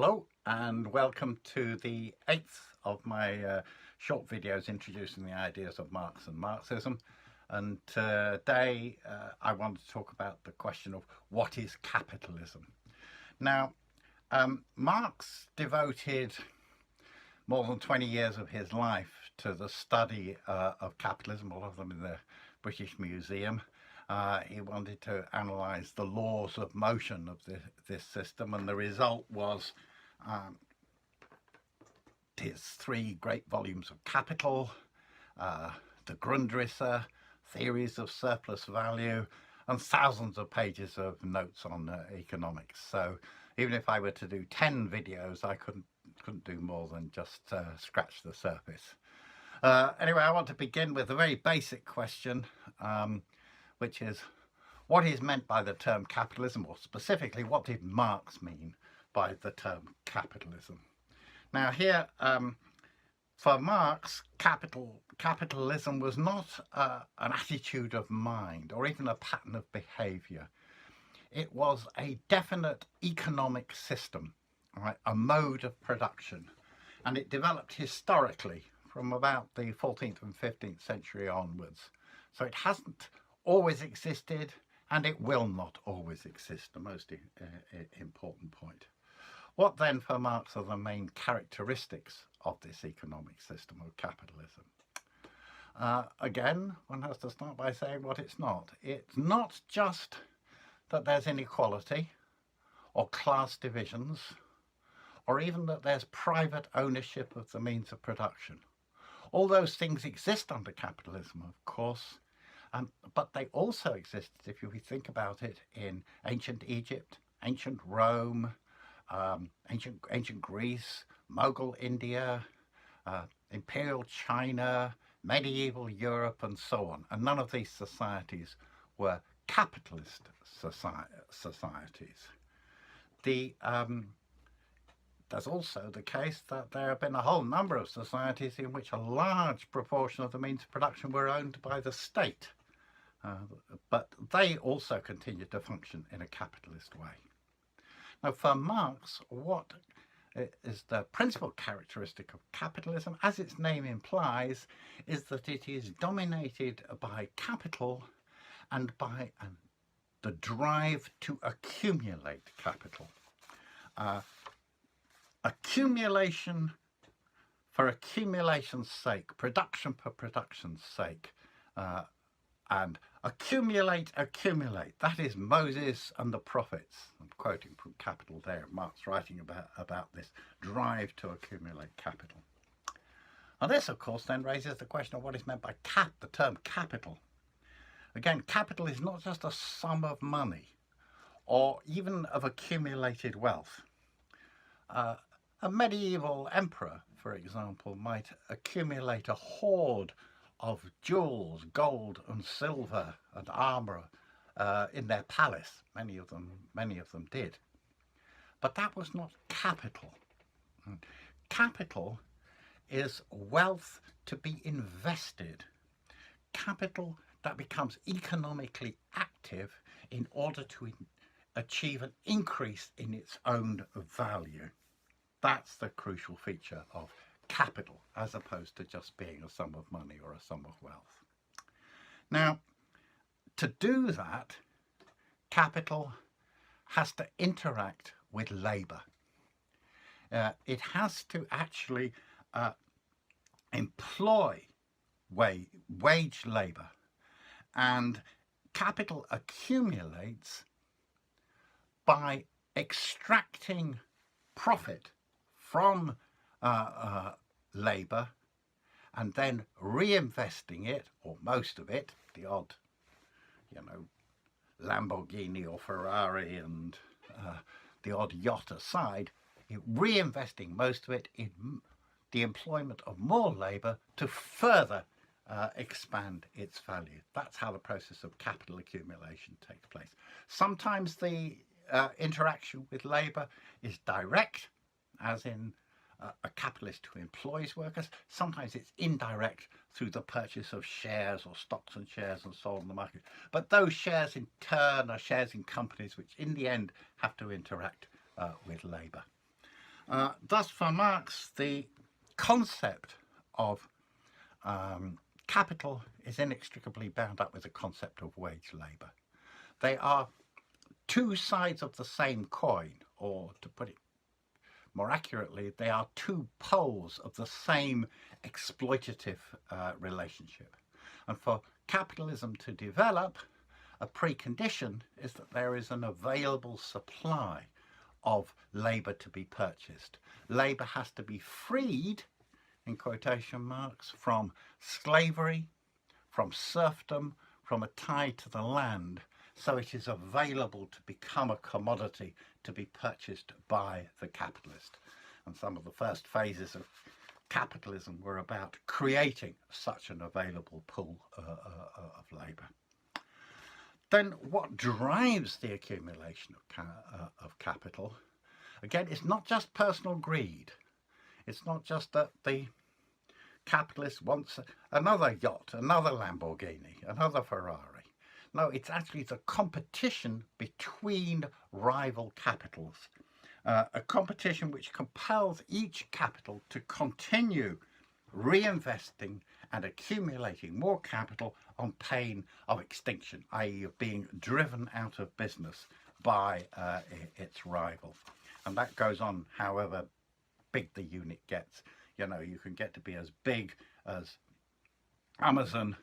Hello and welcome to the 8th of my short videos introducing the ideas of Marx and Marxism. And today I want to talk about the question of what is capitalism. Now, Marx devoted more than 20 years of his life to the study of capitalism, a lot of them in the British Museum. He wanted to analyse the laws of motion of this system, and the result was his 3 great volumes of Capital, the Grundrisse, Theories of Surplus Value, and thousands of pages of notes on economics. So even if I were to do 10 videos, I couldn't do more than just scratch the surface. Anyway, I want to begin with a very basic question, which is, what is meant by the term capitalism, or specifically, what did Marx mean by the term capitalism? Now here, for Marx, capitalism was not an attitude of mind or even a pattern of behaviour. It was a definite economic system, right? A mode of production, and it developed historically from about the 14th and 15th century onwards. So it hasn't always existed, and it will not always exist, the most important point. What then for Marx are the main characteristics of this economic system of capitalism? Again, one has to start by saying what it's not. It's not just that there's inequality or class divisions, or even that there's private ownership of the means of production. All those things exist under capitalism, of course, but they also existed, if you think about it, in ancient Egypt, ancient Rome, ancient Greece, Mughal India, imperial China, medieval Europe, and so on. And none of these societies were capitalist societies. There's also the case that there have been a whole number of societies in which a large proportion of the means of production were owned by the state. But they also continued to function in a capitalist way. Now, for Marx, what is the principal characteristic of capitalism, as its name implies, is that it is dominated by capital and by the drive to accumulate capital. Accumulation for accumulation's sake, production for production's sake, and accumulate, that is Moses and the prophets. I'm quoting from Capital there, Marx writing about this drive to accumulate capital. Now this, of course, then raises the question of what is meant by the term capital. Again, capital is not just a sum of money or even of accumulated wealth. A medieval emperor, for example, might accumulate a hoard of jewels, gold and silver and armour in their palace. Many of them did. But that was not capital. Capital is wealth to be invested. Capital that becomes economically active in order to achieve an increase in its own value. That's the crucial feature of capital, as opposed to just being a sum of money or a sum of wealth. Now, to do that, capital has to interact with labour. It has to actually employ wage labour, and capital accumulates by extracting profit from labour and then reinvesting it, or most of it, the odd, Lamborghini or Ferrari and the odd yacht aside, reinvesting most of it in the employment of more labour to further expand its value. That's how the process of capital accumulation takes place. Sometimes the interaction with labour is direct, as in a capitalist who employs workers. Sometimes it's indirect through the purchase of shares or stocks and shares and so on in the market. But those shares in turn are shares in companies which in the end have to interact with labour. Thus, for Marx, the concept of capital is inextricably bound up with the concept of wage labour. They are two sides of the same coin, or to put it more accurately, they are two poles of the same exploitative relationship. And for capitalism to develop, a precondition is that there is an available supply of labour to be purchased. Labour has to be freed, in quotation marks, from slavery, from serfdom, from a tie to the land, so it is available to become a commodity to be purchased by the capitalist. And some of the first phases of capitalism were about creating such an available pool of labour. Then what drives the accumulation of capital, again, it's not just personal greed. It's not just that the capitalist wants another yacht, another Lamborghini, another Ferrari. No, it's actually the competition between rival capitals, a competition which compels each capital to continue reinvesting and accumulating more capital on pain of extinction, i.e. of being driven out of business by its rival. And that goes on however big the unit gets. You know, you can get to be as big as Amazon,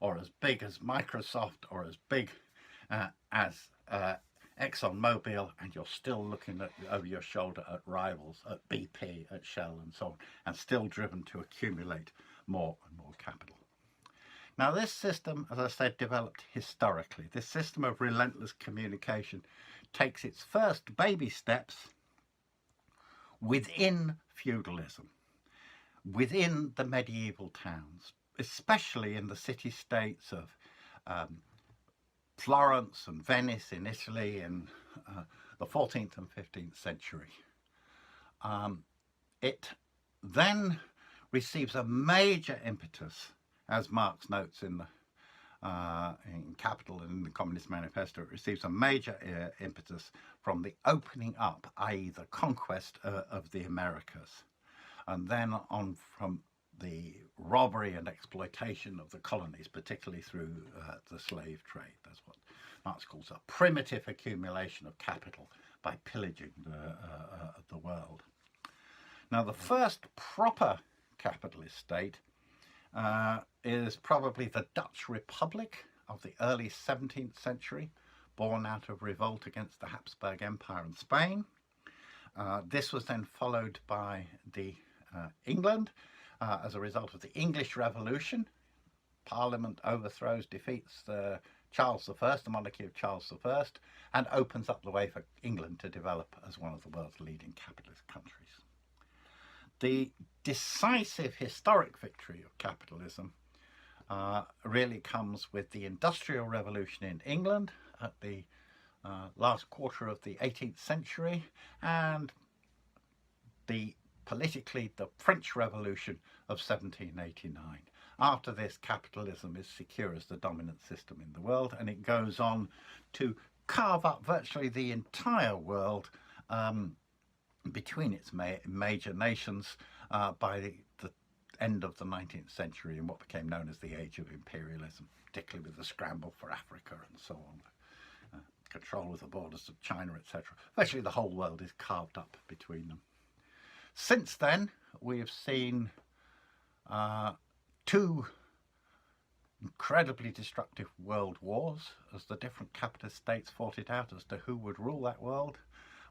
or as big as Microsoft, or as big as ExxonMobil, and you're still looking over your shoulder at rivals, at BP, at Shell, and so on, and still driven to accumulate more and more capital. Now, this system, as I said, developed historically. This system of relentless communication takes its first baby steps within feudalism, within the medieval towns, especially in the city-states of Florence and Venice in Italy in the 14th and 15th century. It then receives a major impetus, as Marx notes in Capital and in the Communist Manifesto. It receives a major impetus from the opening up, i.e. the conquest of the Americas, and then on from the robbery and exploitation of the colonies, particularly through the slave trade. That's what Marx calls a primitive accumulation of capital by pillaging the world. Now, the first proper capitalist state is probably the Dutch Republic of the early 17th century, born out of revolt against the Habsburg Empire in Spain. This was then followed by the England, as a result of the English Revolution. Parliament overthrows, defeats Charles I, the monarchy of Charles I, and opens up the way for England to develop as one of the world's leading capitalist countries. The decisive historic victory of capitalism really comes with the Industrial Revolution in England at the last quarter of the 18th century, and politically the French Revolution of 1789. After this, capitalism is secure as the dominant system in the world, and it goes on to carve up virtually the entire world between its major nations by the end of the 19th century in what became known as the Age of Imperialism, particularly with the scramble for Africa and so on, control of the borders of China, etc. Virtually the whole world is carved up between them. Since then, we have seen two incredibly destructive world wars as the different capitalist states fought it out as to who would rule that world.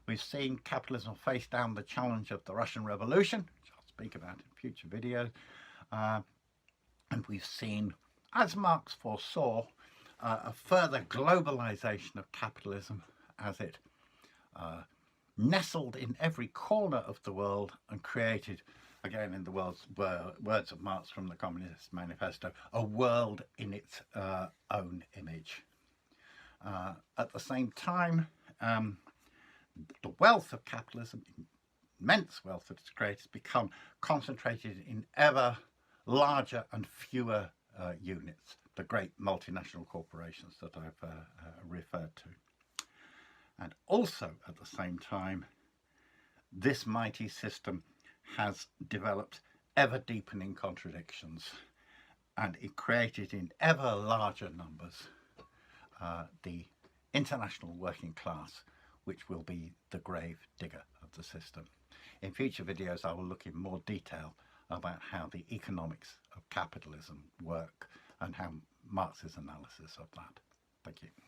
We've seen capitalism face down the challenge of the Russian Revolution, which I'll speak about in future videos. And we've seen, as Marx foresaw, a further globalization of capitalism as it nestled in every corner of the world and created, again in the words of Marx from the Communist Manifesto, a world in its own image. At the same time, the wealth of capitalism, immense wealth that it's created, has become concentrated in ever larger and fewer units, the great multinational corporations that I've referred to. And also at the same time, this mighty system has developed ever deepening contradictions, and it created in ever larger numbers the international working class, which will be the grave digger of the system. In future videos I will look in more detail about how the economics of capitalism work and how Marx's analysis of that. Thank you.